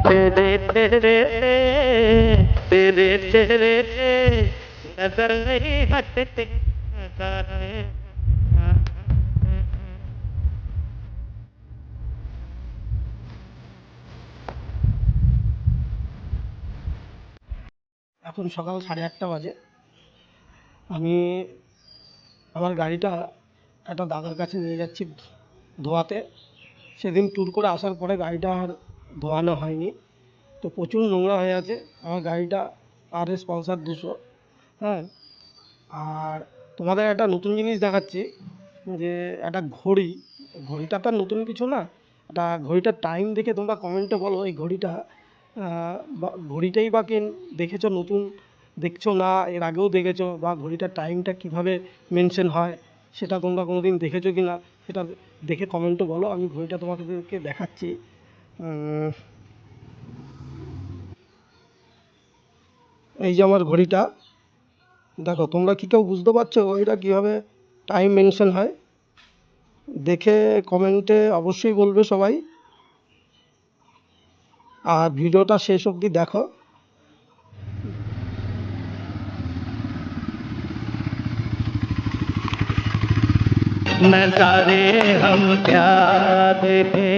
तेरे तेरे तेरे तेरे नजर नहीं हटते नजारे। এখন সকাল 8:30 বাজে। আমি আমার গাড়িটা একটা দাদার কাছে নিয়ে যাচ্ছি ধোয়াতে। সেদিন ট্যুর করে আসার পরে গাড়িটা আর ধোয়ানো হয়নি, তো প্রচুর নোংরা হয়ে আছে আমার গাড়িটা। RS Pulsar 200। হ্যাঁ, আর তোমাদের একটা নতুন জিনিস দেখাচ্ছি, যে একটা ঘড়িটা তো আর নতুন কিছু না। একটা ঘড়িটার টাইম দেখে তোমরা কমেন্টে বলো এই ঘড়িটা ঘড়িটাই বা কে দেখেছো, নতুন দেখছো না এর আগেও দেখেছো, বা ঘড়িটার টাইমটা কীভাবে মেনশন হয় সেটা তোমরা কোনো দিন দেখেছো কি না সেটা দেখে কমেন্টে বলো। আমি ঘড়িটা তোমাদেরকে দেখাচ্ছি। এই যে আমার ঘড়িটা, দেখো তোমরা কি কেউ বুঝতে পারছো ঘড়িটা কীভাবে টাইম মেনশন হয়? দেখে কমেন্টে অবশ্যই বলবে সবাই, আর ভিডিওটা শেষ অবধি দেখো। नजारे हम क्या देखे।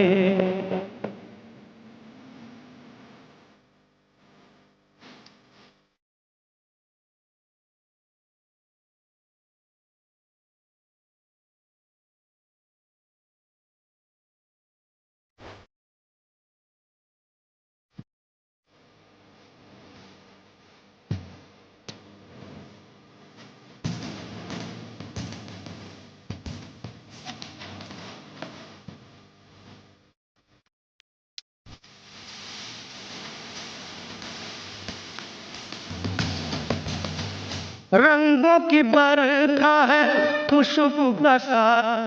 रंगों की बरखा है, खुशबू का सा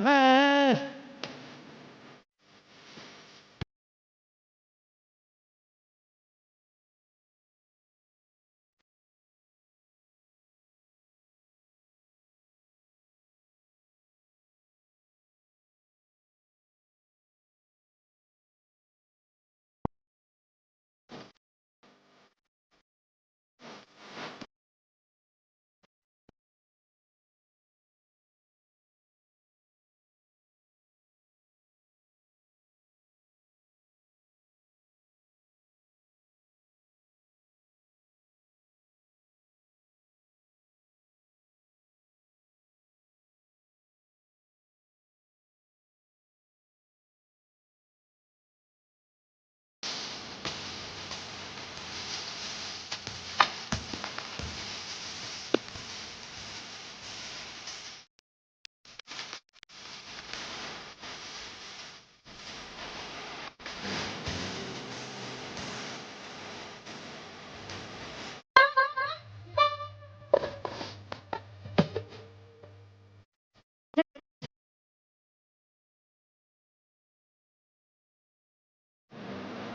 है।